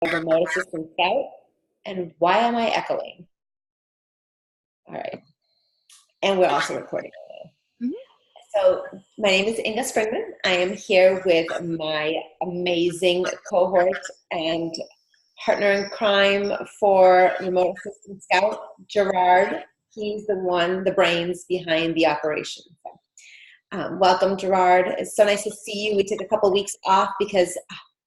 remote assistant scout. And why am I echoing? All right. And we're also recording. Mhm. So my name is Inga Springman. I am here with my amazing cohort and partner in crime for Remote Assistant Scout, Gerard. He's the brains behind the operation. Welcome, Gerard. It's so nice to see you. We took a couple weeks off because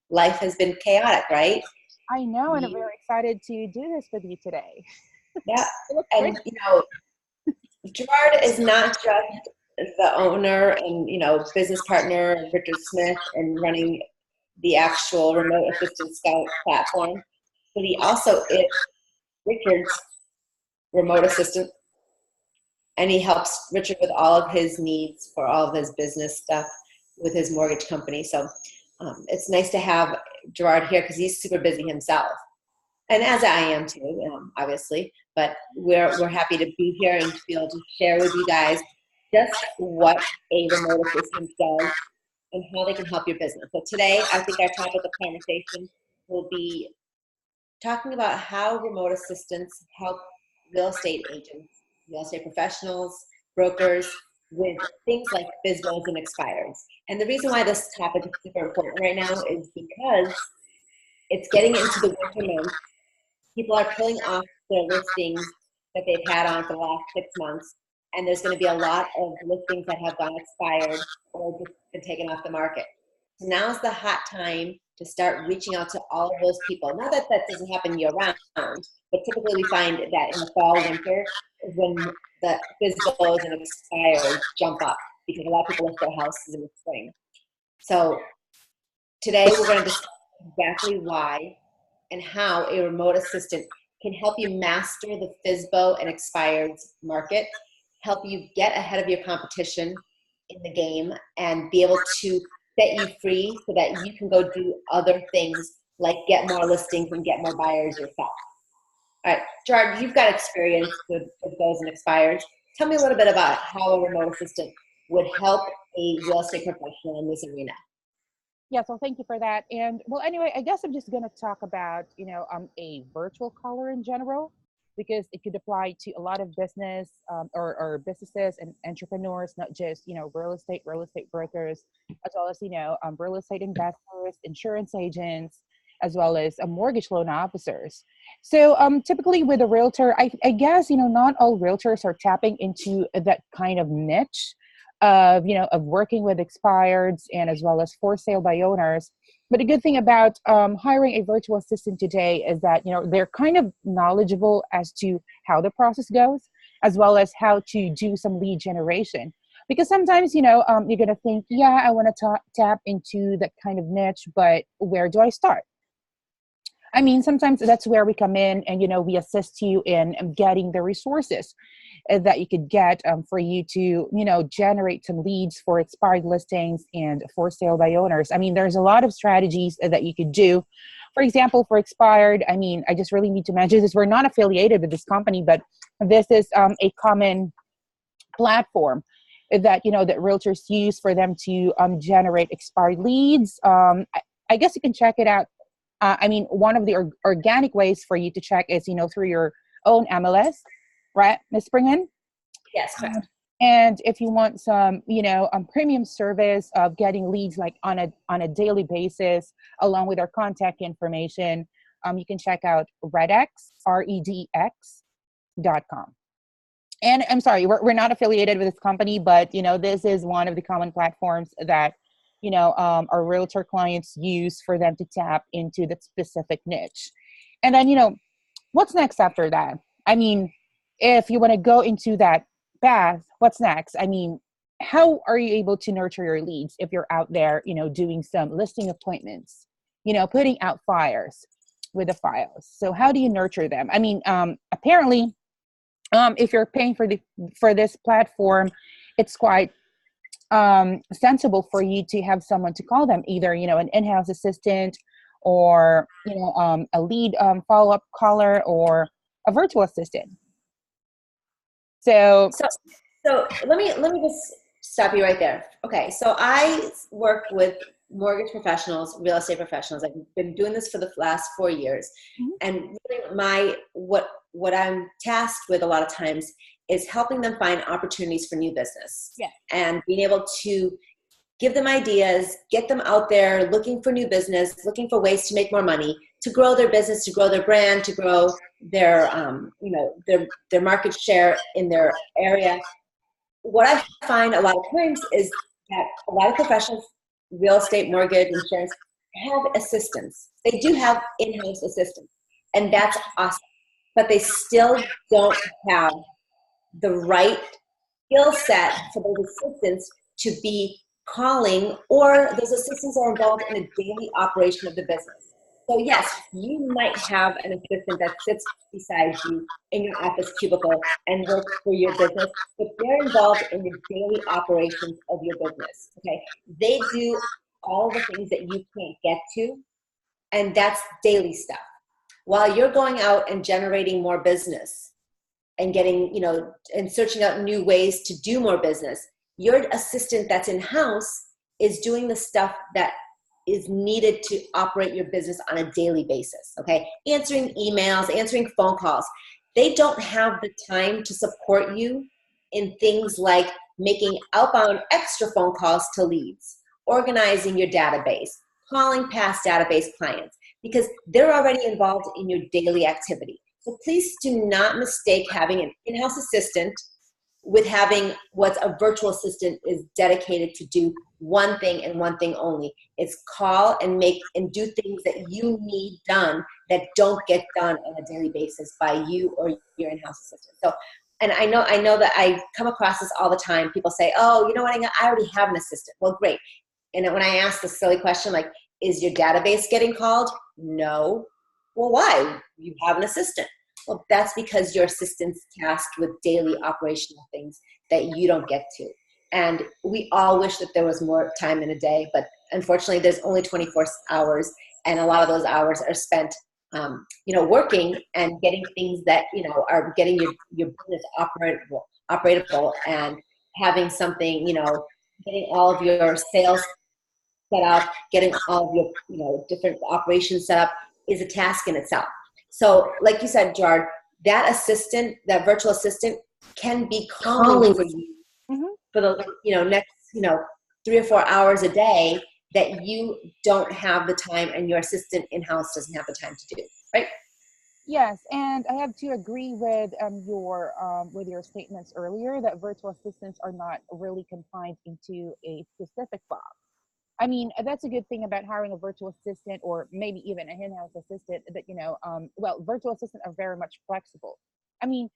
life has been chaotic, right? I know, and I'm very excited to do this with you today. Yeah, and Gerard is not just the owner and business partner of Richard Smith and running the actual Remote Assistant Scout platform, but he also is Richard's remote assistant, and he helps Richard with all of his needs for all of his business stuff with his mortgage company. So it's nice to have Gerard here because he's super busy himself, and as I am too, obviously. But we're happy to be here and to be able to share with you guys just what a remote assistant does and how they can help your business. So today, I think our topic of conversation will be talking about how remote assistants help real estate agents, real estate professionals, brokers with things like FSBOs and expireds. And the reason why this topic is super important right now is because it's getting into the winter months. People are pulling off their listings that they've had on for the last 6 months, and there's going to be a lot of listings that have gone expired or just been taken off the market. So now's the hot time to start reaching out to all of those people. Not that that doesn't happen year round, but typically we find that in the fall, winter is when the FSBOs and expireds jump up because a lot of people list their houses in the spring. So today we're going to discuss exactly why and how a remote assistant can help you master the FSBO and expireds market, help you get ahead of your competition in the game, and be able to set you free so that you can go do other things like get more listings and get more buyers yourself. All right, Gerard, you've got experience with FSBOs and expireds. Tell me a little bit about how a remote assistant would help a real estate professional in this arena. Yeah, so thank you for that. And well, anyway, I guess I'm just going to talk about, a virtual collar in general, because it could apply to a lot of business or businesses and entrepreneurs, not just, real estate brokers, as well as, real estate investors, insurance agents, as well as mortgage loan officers. So typically with a realtor, I guess, not all realtors are tapping into that kind of niche of working with expireds and as well as for sale by owners. But the good thing about hiring a virtual assistant today is that, they're kind of knowledgeable as to how the process goes, as well as how to do some lead generation. Because sometimes, you're going to think, yeah, I want to tap into that kind of niche, but where do I start? I mean, sometimes that's where we come in and, we assist you in getting the resources that you could get for you to, generate some leads for expired listings and for sale by owners. I mean, there's a lot of strategies that you could do. For example, for expired, I mean, I just really need to mention this. We're not affiliated with this company, but this is a common platform that, that realtors use for them to generate expired leads. I guess you can check it out. I mean, one of the organic ways for you to check is, through your own MLS, right, Ms. Springman? Yes, correct. And if you want some, premium service of getting leads like on a daily basis, along with our contact information, you can check out redx, redx.com. And I'm sorry, we're not affiliated with this company, but, this is one of the common platforms that our realtor clients use for them to tap into that specific niche. And then, what's next after that? I mean, if you want to go into that path, what's next? I mean, how are you able to nurture your leads if you're out there, doing some listing appointments, putting out fires with the files? So how do you nurture them? I mean, apparently, if you're paying for this platform, it's quite sensible for you to have someone to call them, either an in-house assistant or a lead follow-up caller or a virtual assistant. So let me just stop you right there. Okay, so I work with mortgage professionals, real estate professionals. I've been doing this for the last 4 years. Mhm. And really what I'm tasked with a lot of times is helping them find opportunities for new business, Yeah. and being able to give them ideas, get them out there looking for new business, looking for ways to make more money, to grow their business, to grow their brand, to grow their, their market share in their area. What I find a lot of times is that a lot of professionals, real estate, mortgage, insurance, have assistants. They do have in-house assistants, and that's awesome. But they still don't have the right skill set for those assistants to be calling, or those assistants are involved in the daily operation of the business. So yes, you might have an assistant that sits beside you in your office cubicle and works for your business, but they're involved in the daily operations of your business. Okay, they do all the things that you can't get to, and that's daily stuff. While you're going out and generating more business and getting, and searching out new ways to do more business, your assistant that's in-house is doing the stuff that is needed to operate your business on a daily basis, okay? Answering emails, answering phone calls. They don't have the time to support you in things like making outbound extra phone calls to leads, organizing your database, calling past database clients, because they're already involved in your daily activity. So please do not mistake having an in-house assistant with having what's a virtual assistant is dedicated to do one thing and one thing only. It's call and make and do things that you need done that don't get done on a daily basis by you or your in-house assistant. So, and I know that I come across this all the time. People say, oh, you know what, I already have an assistant. Well, great. And when I ask the silly question, like, is your database getting called? No. Well, why? You have an assistant. Well, that's because your assistant's tasked with daily operational things that you don't get to. And we all wish that there was more time in a day, but unfortunately there's only 24 hours, and a lot of those hours are spent working and getting things that, are getting your business operatable, and having something, getting all of your sales set up, getting all of your, different operations set up is a task in itself. So like you said, Gerard, that assistant, that virtual assistant can be calling for you for the, next, 3 or 4 hours a day that you don't have the time, and your assistant in-house doesn't have the time to do, right? Yes, and I have to agree with your statements earlier that virtual assistants are not really confined into a specific box. I mean, that's a good thing about hiring a virtual assistant, or maybe even an in-house assistant, that, virtual assistants are very much flexible. I mean,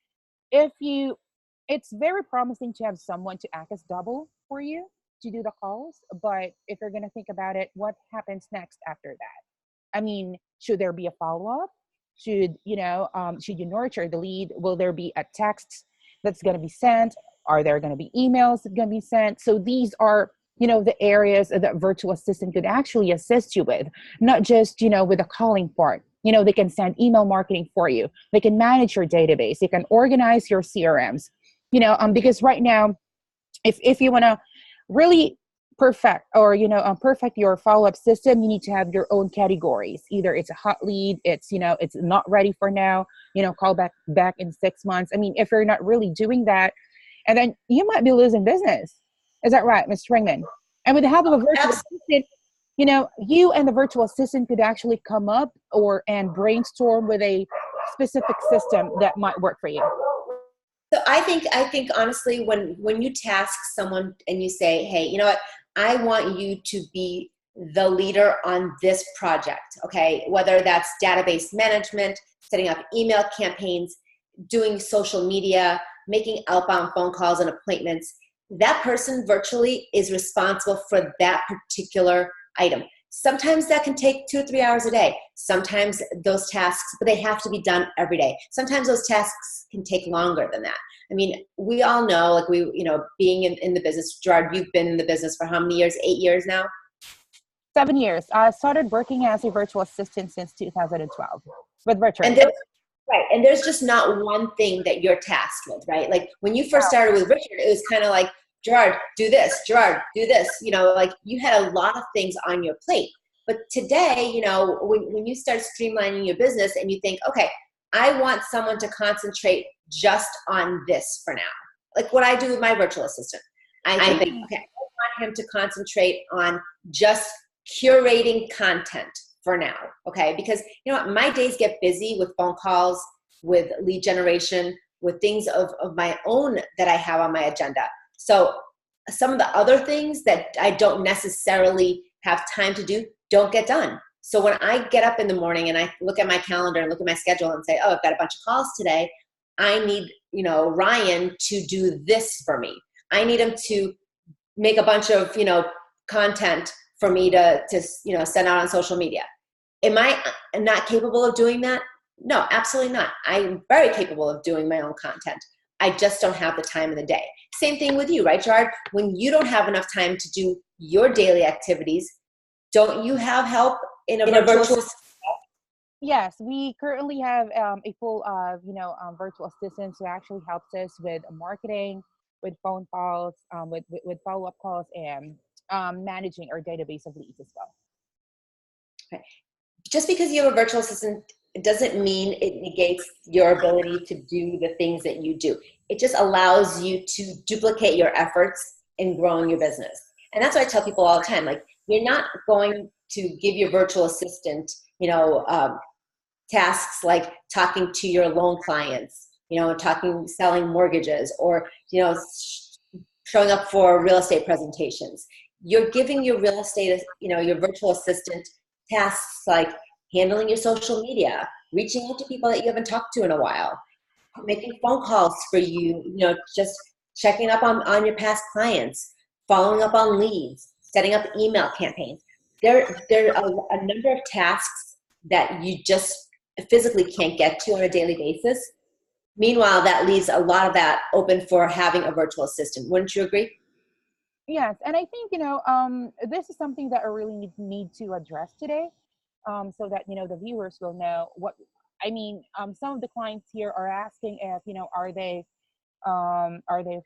it's very promising to have someone to act as double for you to do the calls. But if you're going to think about it, what happens next after that? I mean, should there be a follow-up? Should you nurture the lead? Will there be a text that's going to be sent? Are there going to be emails that are going to be sent? So these are, the areas that virtual assistant could actually assist you with, not just, with the calling part. They can send email marketing for you. They can manage your database. They can organize your CRMs, because right now, if you want to really perfect your follow-up system, you need to have your own categories. Either it's a hot lead, it's not ready for now, call back in 6 months. I mean, if you're not really doing that, and then you might be losing business. Is that right, Ms. Springman? And with the help of a virtual assistant, you and the virtual assistant could actually come up and brainstorm with a specific system that might work for you. So I think honestly, when you task someone and you say, hey, you know what, I want you to be the leader on this project, okay? Whether that's database management, setting up email campaigns, doing social media, making outbound phone calls and appointments, that person virtually is responsible for that particular item. Sometimes that can take 2 or 3 hours a day. Sometimes those tasks, but they have to be done every day. Sometimes those tasks can take longer than that. I mean, we all know, like being in the business, Gerard, you've been in the business for how many years? 8 years now? 7 years. I started working as a virtual assistant since 2012 with Richard. Right, and there's just not one thing that you're tasked with, right? Like when you first started with Richard, it was kind of like, Gerard, do this, Gerard, do this. You know, like you had a lot of things on your plate. But today, you know, when you start streamlining your business and you think, okay, I want someone to concentrate just on this for now. Like what I do with my virtual assistant. I think, okay, I want him to concentrate on just curating content for now, okay? Because you know what, my days get busy with phone calls, with lead generation, with things of my own that I have on my agenda. So some of the other things that I don't necessarily have time to do don't get done. So when I get up in the morning and I look at my calendar and look at my schedule and say, oh, I've got a bunch of calls today, I need, you know, Ryan to do this for me. I need him to make a bunch of, you know, content for me to you know, send out on social media. Am I not capable of doing that? No, absolutely not. I'm very capable of doing my own content. I just don't have the time in the day. Same thing with you, right, Gerard? When you don't have enough time to do your daily activities, don't you have help in a virtual assistant? Yes, we currently have a full virtual assistants who actually helps us with marketing, with phone calls, with follow-up calls, and managing our database of leads as well. Okay. Just because you have a virtual assistant, it doesn't mean it negates your ability to do the things that you do. It just allows you to duplicate your efforts in growing your business. And that's what I tell people all the time. Like, you're not going to give your virtual assistant, you know, tasks like talking to your loan clients, you know, selling mortgages, or, you know, showing up for real estate presentations. You're giving your real estate, you know, your virtual assistant tasks like handling your social media, reaching out to people that you haven't talked to in a while, making phone calls for you, you know, just checking up on your past clients, following up on leads, setting up email campaigns. There are a number of tasks that you just physically can't get to on a daily basis. Meanwhile, that leaves a lot of that open for having a virtual assistant. Wouldn't you agree? Yes, and I think, you know, this is something that I really need to address today, so that, you know, the viewers will know what I mean. Some of the clients here are asking if, you know, are they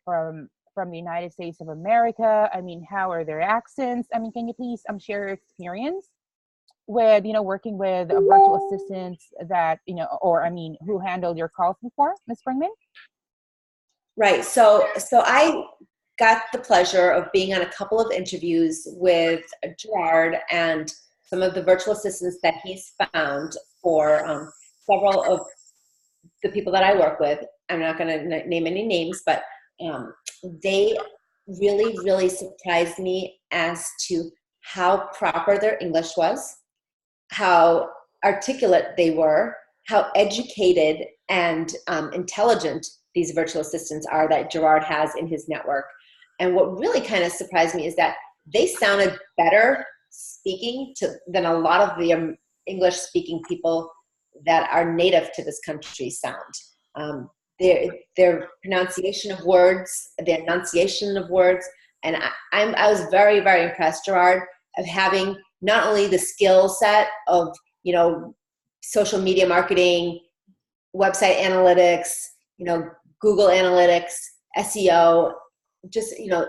from the United States of America? I mean, how are their accents? I mean, can you please share your experience with, you know, working with a virtual assistants that, you know, or I mean, who handled your calls before, Ms. Springman? Right. So I got the pleasure of being on a couple of interviews with Gerard and some of the virtual assistants that he's found for several of the people that I work with. I'm not going to name any names, but they really, really surprised me as to how proper their English was, how articulate they were, how educated and intelligent these virtual assistants are that Gerard has in his network. And what really kind of surprised me is that they sounded better speaking than a lot of the English-speaking people that are native to this country sound. Their pronunciation of words, the enunciation of words, and I was very, very impressed, Gerard, of having not only the skill set of, you know, social media marketing, website analytics, you know, Google Analytics, SEO, just, you know,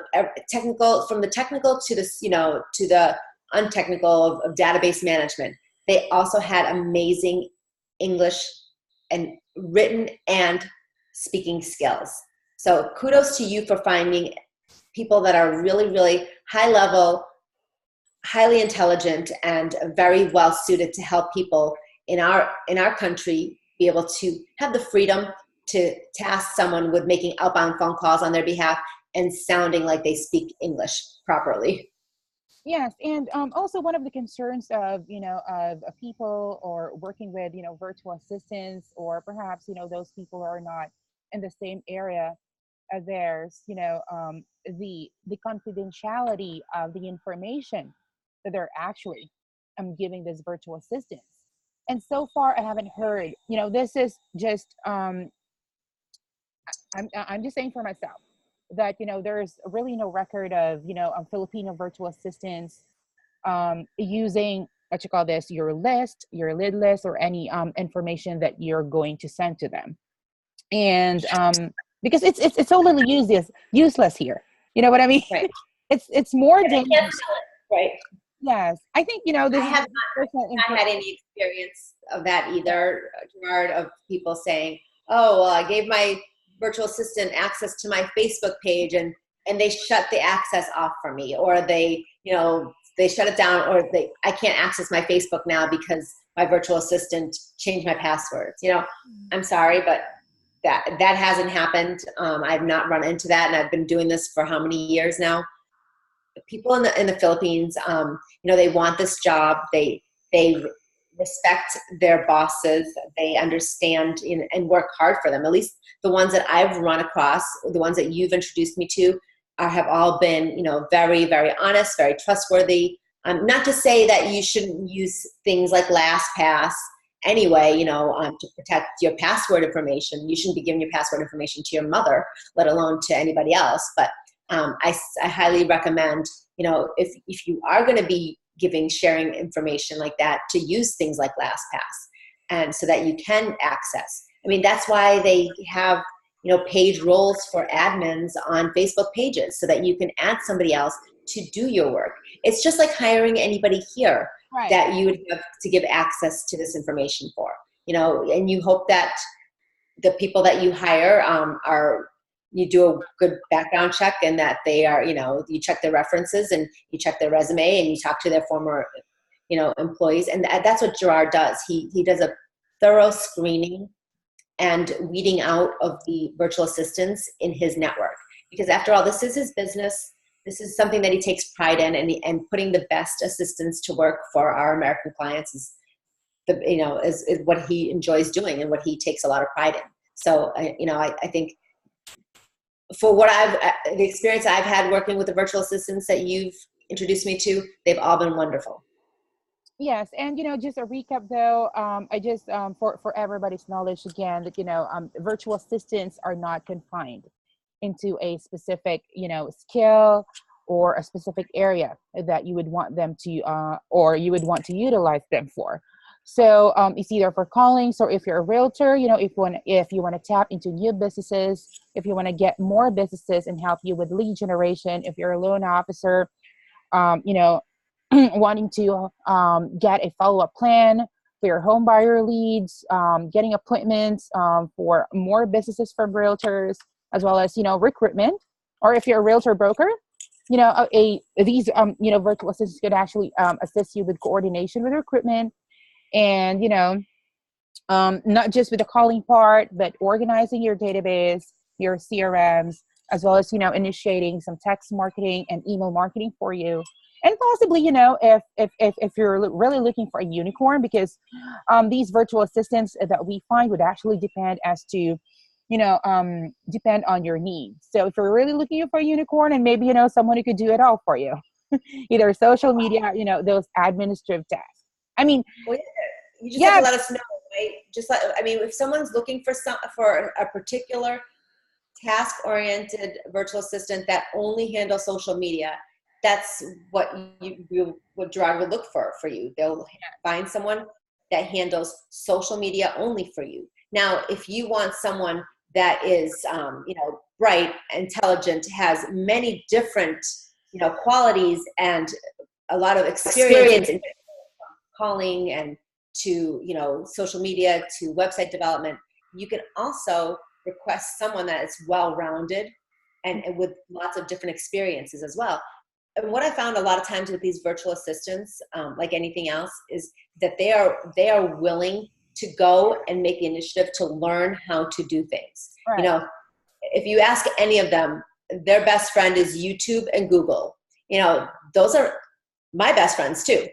technical, from the technical to the, you know, to the untechnical of database management. They also had amazing English and written and speaking skills. So kudos to you for finding people that are really, really high level, highly intelligent, and very well suited to help people in our country be able to have the freedom to task someone with making outbound phone calls on their behalf and sounding like they speak English properly. Yes, and also one of the concerns of, you know, of people or working with, you know, virtual assistants, or perhaps, you know, those people who are not in the same area as theirs, you know, the confidentiality of the information that they're actually giving this virtual assistants. And so far, I haven't heard. You know, this is just I'm just saying for myself that, you know, there's really no record of, you know, Filipino virtual assistants using what you call this, your list, your lead list, or any information that you're going to send to them. And because it's totally useless here. You know what I mean? Right. It's more And I can't dangerous. sell it. Right. Yes, I think I this is have personal not information. had any experience of that either, Gerard, of people saying, oh, well, I gave my virtual assistant access to my Facebook page and they shut the access off for me, or they, they shut it down, or I can't access my Facebook now because my virtual assistant changed my passwords. I'm sorry, but that hasn't happened. I've not run into that, and I've been doing this for how many years now? People in the Philippines, they want this job. They respect their bosses. They understand and work hard for them. At least the ones that I've run across, the ones that you've introduced me to, have all been, very, very honest, very trustworthy. Not to say that you shouldn't use things like LastPass anyway, to protect your password information. You shouldn't be giving your password information to your mother, let alone to anybody else. But I highly recommend, if you are going to be sharing information like that, to use things like LastPass, and so that you can access. I mean, that's why they have, page roles for admins on Facebook pages, so that you can add somebody else to do your work. It's just like hiring anybody here Right. that you would have to give access to this information for, and you hope that the people that you hire you do a good background check, and that they are, you check their references and you check their resume and you talk to their former, employees. And that's what Gerard does. He does a thorough screening and weeding out of the virtual assistants in his network. Because after all, this is his business. This is something that he takes pride in, and putting the best assistants to work for our American clients is what he enjoys doing and what he takes a lot of pride in. So, I think for the experience I've had working with the virtual assistants that you've introduced me to, they've all been wonderful. Yes, and just a recap though. I just for everybody's knowledge again that virtual assistants are not confined into a specific skill or a specific area that you would want them to or you would want to utilize them for. So it's either for callings, or if you're a realtor, if you want to tap into new businesses, if you want to get more businesses and help you with lead generation, if you're a loan officer, wanting to get a follow-up plan for your home buyer leads, getting appointments for more businesses from realtors, as well as recruitment, or if you're a realtor broker, these virtual assistants could actually assist you with coordination with recruitment, and not just with the calling part, but organizing your database, your CRMs, as well as initiating some text marketing and email marketing for you. And possibly, if you're really looking for a unicorn, because these virtual assistants that we find would actually depend as to, depend on your needs. So if you're really looking for a unicorn, and maybe someone who could do it all for you, either social media, those administrative tasks. I mean, well, you just have to let us know, right? If someone's looking for a particular task-oriented virtual assistant that only handles social media, that's what what Gerard would look for you. They'll find someone that handles social media only for you. Now, if you want someone that is, bright, intelligent, has many different, qualities, and a lot of experience in calling and to, social media, to website development, you can also request someone that is well-rounded and with lots of different experiences as well. And what I found a lot of times with these virtual assistants, like anything else, is that they are willing to go and make the initiative to learn how to do things. Right. If you ask any of them, their best friend is YouTube and Google. Those are my best friends too.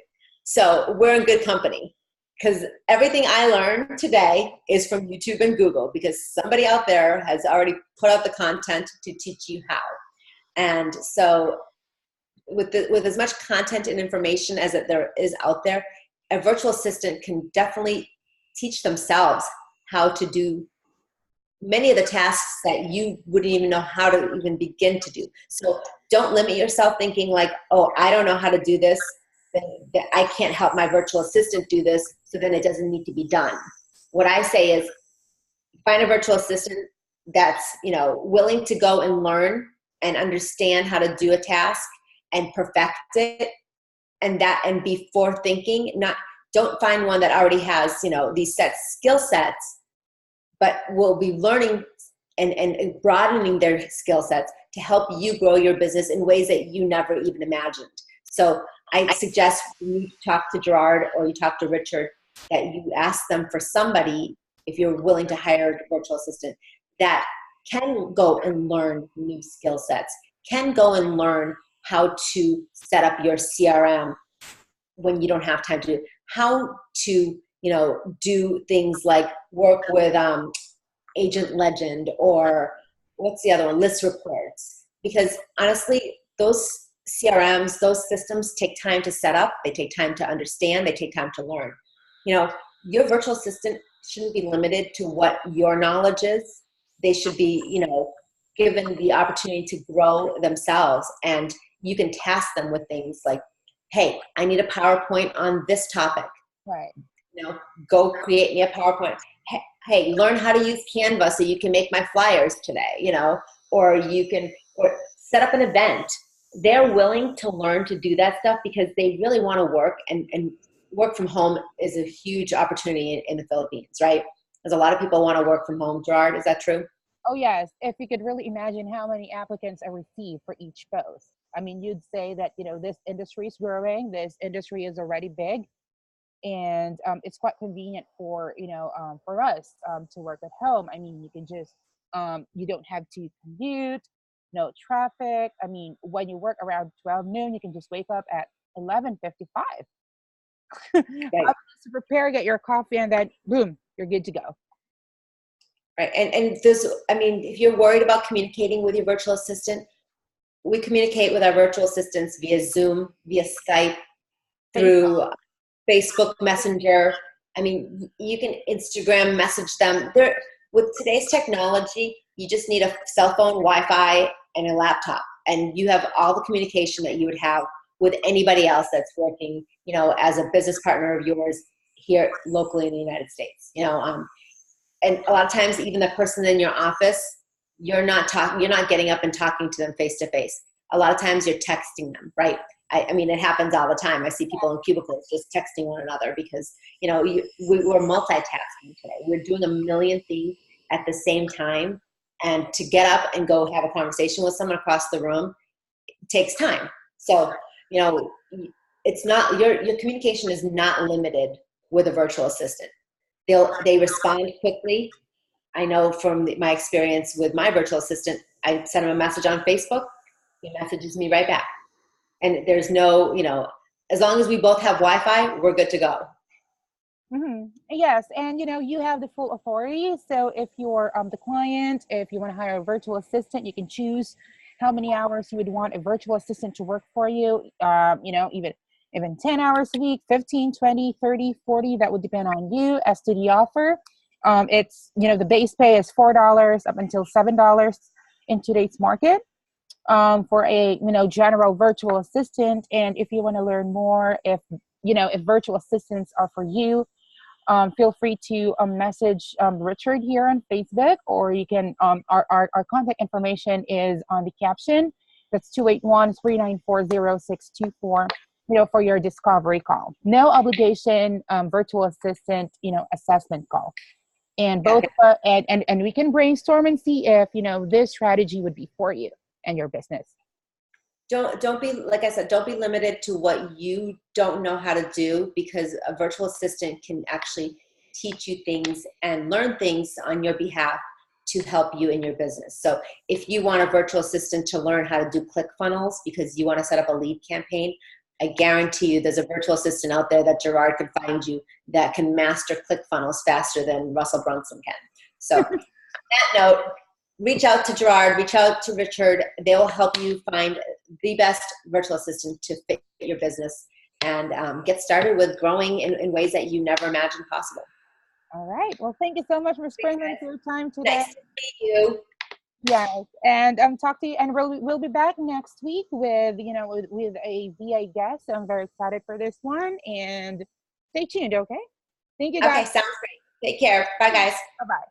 So we're in good company, because everything I learned today is from YouTube and Google, because somebody out there has already put out the content to teach you how. And so with as much content and information as there is out there, a virtual assistant can definitely teach themselves how to do many of the tasks that you wouldn't even know how to even begin to do. So don't limit yourself thinking like, oh, I don't know how to do this, that I can't help my virtual assistant do this, so then it doesn't need to be done. What I say is find a virtual assistant that's willing to go and learn and understand how to do a task and perfect it, and before thinking, don't find one that already has, these skill sets, but will be learning and broadening their skill sets to help you grow your business in ways that you never even imagined. So I suggest when you talk to Gerard or you talk to Richard, that you ask them for somebody, if you're willing to hire a virtual assistant, that can go and learn new skill sets, can go and learn how to set up your CRM when you don't have time to, how to, do things like work with Agent Legend, or what's the other one, List Reports. Because honestly, those CRMs, those systems take time to set up, they take time to understand, they take time to learn. Your virtual assistant shouldn't be limited to what your knowledge is. They should be, given the opportunity to grow themselves, and you can task them with things like, hey, I need a PowerPoint on this topic. Right. Go create me a PowerPoint. Hey, learn how to use Canva so you can make my flyers today, or you can set up an event. They're willing to learn to do that stuff because they really want to work, and work from home is a huge opportunity in the Philippines, right? Because a lot of people want to work from home. Gerard, is that true? Oh, yes. If you could really imagine how many applicants I receive for each post. I mean, you'd say that, this industry is growing, this industry is already big, and it's quite convenient for, for us to work at home. I mean, you can just, you don't have to commute, no traffic. I mean, when you work around 12 noon, you can just wake up at 11:55. Right. To prepare, get your coffee, and then boom, you're good to go. Right. And this, if you're worried about communicating with your virtual assistant, we communicate with our virtual assistants via Zoom, via Skype, through Facebook Messenger. You can Instagram message them. With today's technology, you just need a cell phone, Wi-Fi, and a laptop, and you have all the communication that you would have with anybody else that's working, as a business partner of yours here locally in the United States. And a lot of times, even the person in your office, you're not getting up and talking to them face to face. A lot of times you're texting them, right? It happens all the time. I see people in cubicles just texting one another because, we're multitasking today. We're doing a million things at the same time. And to get up and go have a conversation with someone across the room, it takes time. So, it's not, your communication is not limited with a virtual assistant. They respond quickly. I know from my experience with my virtual assistant, I send him a message on Facebook, he messages me right back. And there's no, as long as we both have Wi-Fi, we're good to go. Mm-hmm. Yes, and you have the full authority. So if you're the client, if you want to hire a virtual assistant, you can choose how many hours you would want a virtual assistant to work for you. Even 10 hours a week, 15, 20, 30, 40, that would depend on you as to the offer. It's, the base pay is $4 up until $7 in today's market for a, general virtual assistant. And if you want to learn more, if virtual assistants are for you, feel free to message Richard here on Facebook, or you can, our contact information is on the caption. That's 281-394-0624, for your discovery call. No obligation virtual assistant, assessment call. And both, and we can brainstorm and see if, this strategy would be for you and your business. Don't be, like I said, don't be limited to what you don't know how to do, because a virtual assistant can actually teach you things and learn things on your behalf to help you in your business. So if you want a virtual assistant to learn how to do ClickFunnels because you want to set up a lead campaign, I guarantee you there's a virtual assistant out there that Gerard can find you that can master ClickFunnels faster than Russell Brunson can. So on that note, reach out to Gerard, reach out to Richard. They will help you find the best virtual assistant to fit your business and get started with growing in ways that you never imagined possible. All right. Well, thank you so much for spending your time today. Nice to meet you. Yes, and talk to you, and we'll be back next week with with a VA guest. So I'm very excited for this one, and stay tuned. Okay. Thank you, guys. Okay, sounds great. Take care. Bye, guys. Bye-bye.